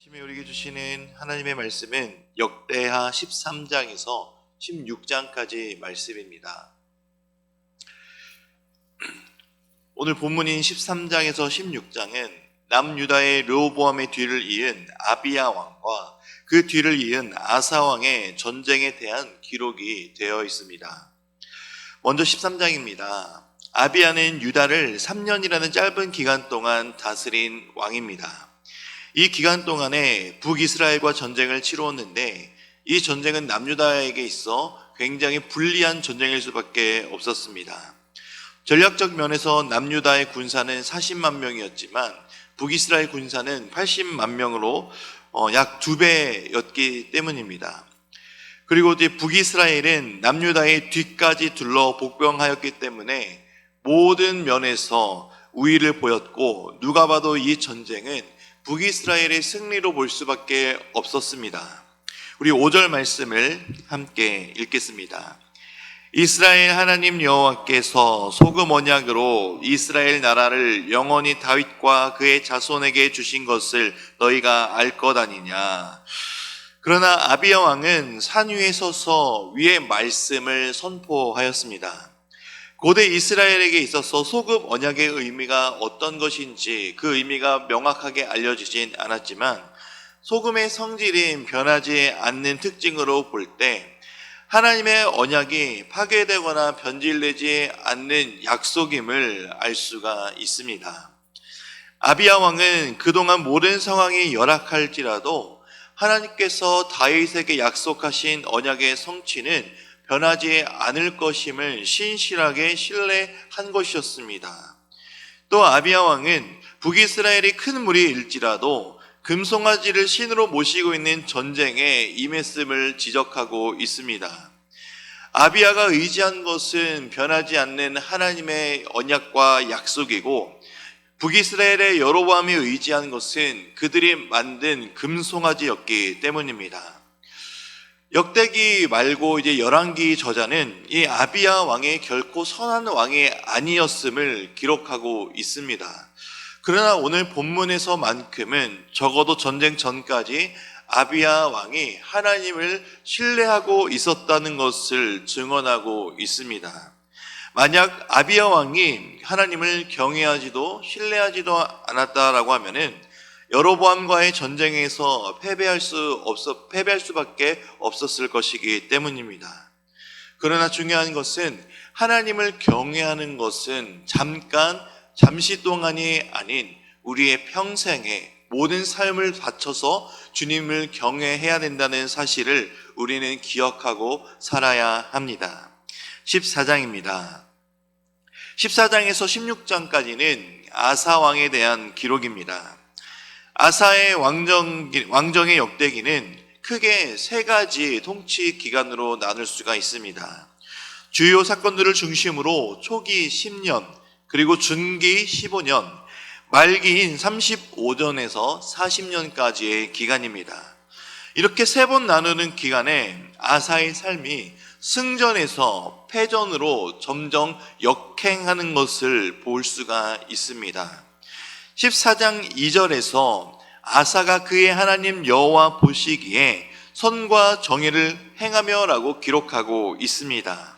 아침에 우리에게 주시는 하나님의 말씀은 역대하 13장에서 16장까지 말씀입니다. 오늘 본문인 13장에서 16장은 남유다의 르호보암의 뒤를 이은 아비야 왕과 그 뒤를 이은 아사 왕의 전쟁에 대한 기록이 되어 있습니다. 먼저 13장입니다. 아비야는 유다를 3년이라는 짧은 기간 동안 다스린 왕입니다. 이 기간 동안에 북이스라엘과 전쟁을 치루었는데 이 전쟁은 남유다에게 있어 굉장히 불리한 전쟁일 수밖에 없었습니다. 전략적 면에서 남유다의 군사는 40만 명이었지만 북이스라엘 군사는 80만 명으로 약 2배였기 때문입니다. 그리고 이제 북이스라엘은 남유다의 뒤까지 둘러 복병하였기 때문에 모든 면에서 우위를 보였고 누가 봐도 이 전쟁은 북이스라엘의 승리로 볼 수밖에 없었습니다. 우리 5절 말씀을 함께 읽겠습니다. 이스라엘 하나님 여호와께서 소금 언약으로 이스라엘 나라를 영원히 다윗과 그의 자손에게 주신 것을 너희가 알 것 아니냐. 그러나 아비야 왕은 산 위에 서서 위의 말씀을 선포하였습니다. 고대 이스라엘에게 있어서 소금 언약의 의미가 어떤 것인지 그 의미가 명확하게 알려지진 않았지만 소금의 성질인 변하지 않는 특징으로 볼 때 하나님의 언약이 파괴되거나 변질되지 않는 약속임을 알 수가 있습니다. 아비야 왕은 그동안 모든 상황이 열악할지라도 하나님께서 다윗에게 약속하신 언약의 성취는 변하지 않을 것임을 신실하게 신뢰한 것이었습니다. 또 아비야 왕은 북이스라엘이 큰 무리일지라도 금송아지를 신으로 모시고 있는 전쟁에 임했음을 지적하고 있습니다. 아비야가 의지한 것은 변하지 않는 하나님의 언약과 약속이고 북이스라엘의 여로보암이 의지한 것은 그들이 만든 금송아지였기 때문입니다. 역대기 말고 이제 열왕기 저자는 이 아비야 왕이 결코 선한 왕이 아니었음을 기록하고 있습니다. 그러나 오늘 본문에서만큼은 적어도 전쟁 전까지 아비야 왕이 하나님을 신뢰하고 있었다는 것을 증언하고 있습니다. 만약 아비야 왕이 하나님을 경외하지도 신뢰하지도 않았다라고 하면은 여로보암과의 전쟁에서 패배할 수밖에 없었을 것이기 때문입니다. 그러나 중요한 것은 하나님을 경외하는 것은 잠시 동안이 아닌 우리의 평생에 모든 삶을 바쳐서 주님을 경외해야 된다는 사실을 우리는 기억하고 살아야 합니다. 14장입니다. 14장에서 16장까지는 아사 왕에 대한 기록입니다. 아사의 왕정의 역대기는 크게 3가지 통치 기간으로 나눌 수가 있습니다. 주요 사건들을 중심으로 초기 10년, 그리고 중기 15년, 말기인 35년에서 40년까지의 기간입니다. 이렇게 3번 나누는 기간에 아사의 삶이 승전에서 패전으로 점점 역행하는 것을 볼 수가 있습니다. 14장 2절에서 아사가 그의 하나님 여호와 보시기에 선과 정의를 행하며 라고 기록하고 있습니다.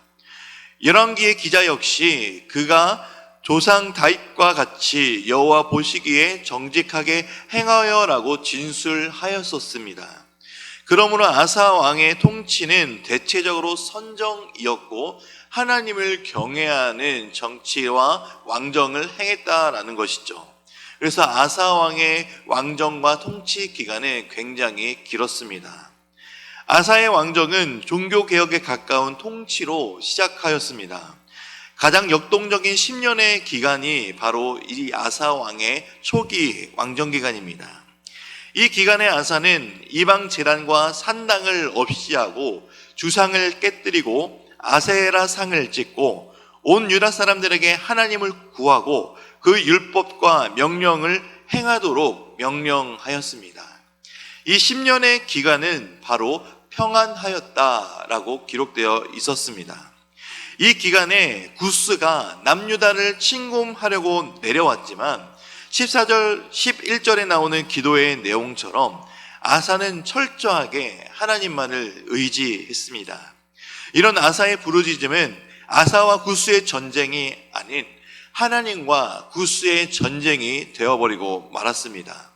열왕기의 기자 역시 그가 조상 다윗과 같이 여호와 보시기에 정직하게 행하여 라고 진술하였었습니다. 그러므로 아사 왕의 통치는 대체적으로 선정이었고 하나님을 경외하는 정치와 왕정을 행했다라는 것이죠. 그래서 아사 왕의 왕정과 통치 기간은 굉장히 길었습니다. 아사의 왕정은 종교개혁에 가까운 통치로 시작하였습니다. 가장 역동적인 10년의 기간이 바로 이 아사 왕의 초기 왕정 기간입니다. 이 기간에 아사는 이방 제단과 산당을 없이하고 주상을 깨뜨리고 아세라 상을 짓고 온 유다 사람들에게 하나님을 구하고 그 율법과 명령을 행하도록 명령하였습니다. 이 10년의 기간은 바로 평안하였다라고 기록되어 있었습니다. 이 기간에 구스가 남유다를 침공하려고 내려왔지만 14절, 11절에 나오는 기도의 내용처럼 아사는 철저하게 하나님만을 의지했습니다. 이런 아사의 부르짖음은 아사와 구스의 전쟁이 아닌 하나님과 구스의 전쟁이 되어버리고 말았습니다.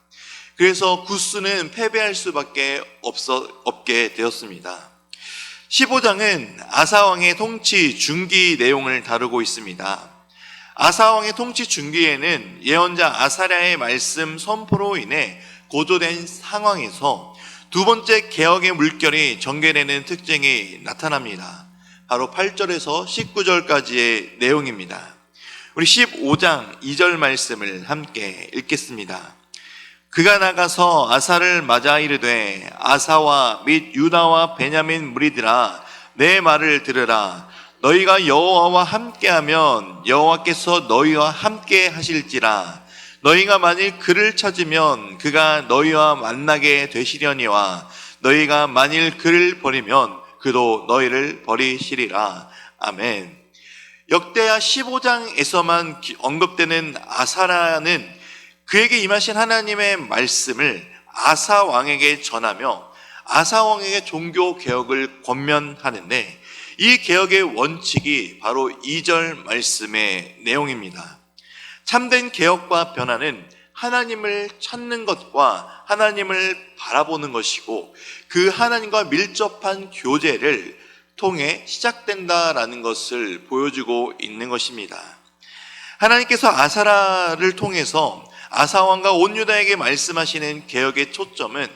그래서 구스는 패배할 수밖에 없게 되었습니다. 15장은 아사왕의 통치 중기 내용을 다루고 있습니다. 아사왕의 통치 중기에는 예언자 아사랴의 말씀 선포로 인해 고조된 상황에서 두 번째 개혁의 물결이 전개되는 특징이 나타납니다. 바로 8절에서 19절까지의 내용입니다. 우리 15장 2절 말씀을 함께 읽겠습니다. 그가 나가서 아사를 맞아 이르되 아사와 및 유다와 베냐민 무리들아 내 말을 들으라. 너희가 여호와와 함께하면 여호와께서 너희와 함께 하실지라. 너희가 만일 그를 찾으면 그가 너희와 만나게 되시려니와 너희가 만일 그를 버리면 그도 너희를 버리시리라. 아멘. 역대하 15장에서만 언급되는 아사라는 그에게 임하신 하나님의 말씀을 아사 왕에게 전하며 아사 왕에게 종교 개혁을 권면하는데 이 개혁의 원칙이 바로 2절 말씀의 내용입니다. 참된 개혁과 변화는 하나님을 찾는 것과 하나님을 바라보는 것이고 그 하나님과 밀접한 교제를 통해 시작된다라는 것을 보여주고 있는 것입니다. 하나님께서 아사라를 통해서 아사왕과 온 유다에게 말씀하시는 개혁의 초점은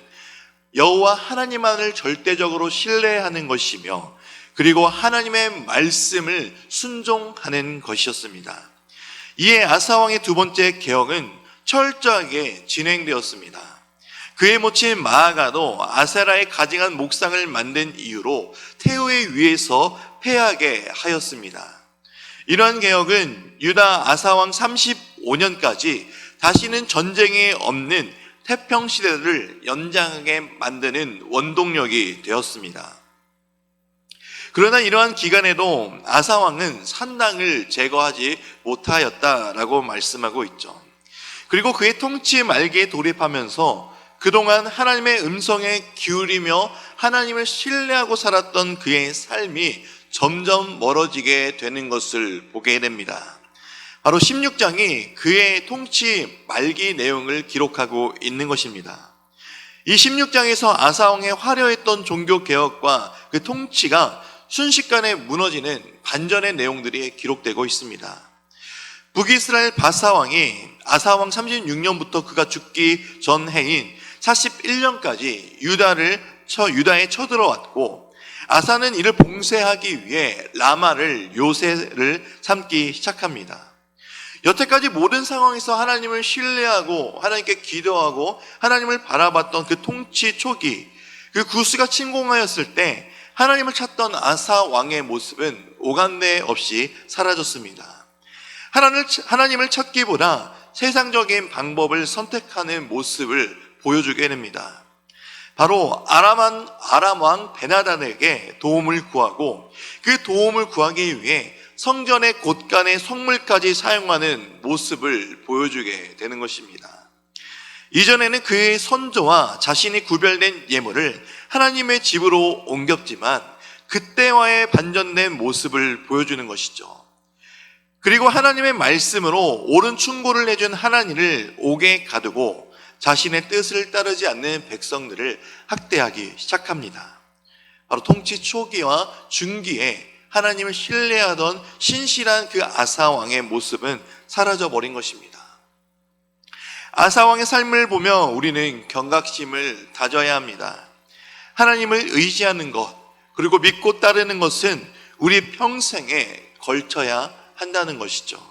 여호와 하나님만을 절대적으로 신뢰하는 것이며 그리고 하나님의 말씀을 순종하는 것이었습니다. 이에 아사왕의 두 번째 개혁은 철저하게 진행되었습니다. 그의 모친 마아가도 아사라의 가증한 목상을 만든 이유로 태우의 위에서 패하게 하였습니다. 이러한 개혁은 유다 아사왕 35년까지 다시는 전쟁이 없는 태평시대를 연장하게 만드는 원동력이 되었습니다. 그러나 이러한 기간에도 아사왕은 산당을 제거하지 못하였다라고 말씀하고 있죠. 그리고 그의 통치 말기에 돌입하면서 그동안 하나님의 음성에 기울이며 하나님을 신뢰하고 살았던 그의 삶이 점점 멀어지게 되는 것을 보게 됩니다. 바로 16장이 그의 통치 말기 내용을 기록하고 있는 것입니다. 이 16장에서 아사왕의 화려했던 종교개혁과 그 통치가 순식간에 무너지는 반전의 내용들이 기록되고 있습니다. 북이스라엘 바사왕이 아사왕 36년부터 그가 죽기 전 해인 41년까지 유다에 쳐들어왔고 아사는 이를 봉쇄하기 위해 라마를 요새를 삼기 시작합니다. 여태까지 모든 상황에서 하나님을 신뢰하고 하나님께 기도하고 하나님을 바라봤던 그 통치 초기, 그 구스가 침공하였을 때 하나님을 찾던 아사 왕의 모습은 오간데 없이 사라졌습니다. 하나님을 찾기보다 세상적인 방법을 선택하는 모습을 보여주게 됩니다. 바로 아람 왕 베나단에게 도움을 구하고 그 도움을 구하기 위해 성전의 곳간의 성물까지 사용하는 모습을 보여주게 되는 것입니다. 이전에는 그의 선조와 자신이 구별된 예물을 하나님의 집으로 옮겼지만 그때와의 반전된 모습을 보여주는 것이죠. 그리고 하나님의 말씀으로 옳은 충고를 해준 하나님을 옥에 가두고 자신의 뜻을 따르지 않는 백성들을 학대하기 시작합니다. 바로 통치 초기와 중기에 하나님을 신뢰하던 신실한 그 아사왕의 모습은 사라져버린 것입니다. 아사왕의 삶을 보며 우리는 경각심을 다져야 합니다. 하나님을 의지하는 것, 그리고 믿고 따르는 것은 우리 평생에 걸쳐야 한다는 것이죠.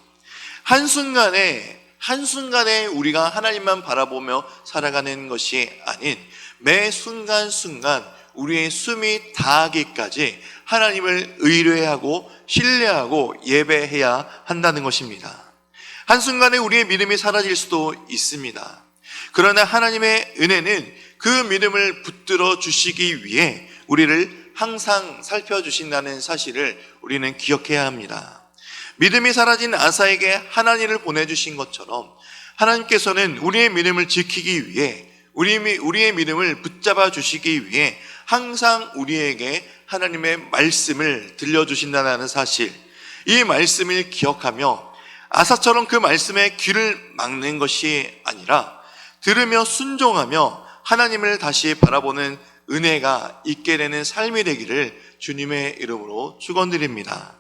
한순간에 우리가 하나님만 바라보며 살아가는 것이 아닌 매 순간순간 우리의 숨이 다하기까지 하나님을 의뢰하고 신뢰하고 예배해야 한다는 것입니다. 한순간에 우리의 믿음이 사라질 수도 있습니다. 그러나 하나님의 은혜는 그 믿음을 붙들어 주시기 위해 우리를 항상 살펴주신다는 사실을 우리는 기억해야 합니다. 믿음이 사라진 아사에게 하나님을 보내주신 것처럼 하나님께서는 우리의 믿음을 지키기 위해 우리의 믿음을 붙잡아 주시기 위해 항상 우리에게 하나님의 말씀을 들려주신다는 사실, 이 말씀을 기억하며 아사처럼 그 말씀에 귀를 막는 것이 아니라 들으며 순종하며 하나님을 다시 바라보는 은혜가 있게 되는 삶이 되기를 주님의 이름으로 축원드립니다.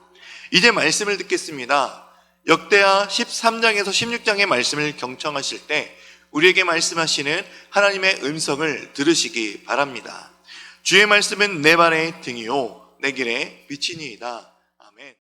이제 말씀을 듣겠습니다. 역대하 13장에서 16장의 말씀을 경청하실 때 우리에게 말씀하시는 하나님의 음성을 들으시기 바랍니다. 주의 말씀은 내 발의 등이요 내 길의 빛이니이다. 아멘.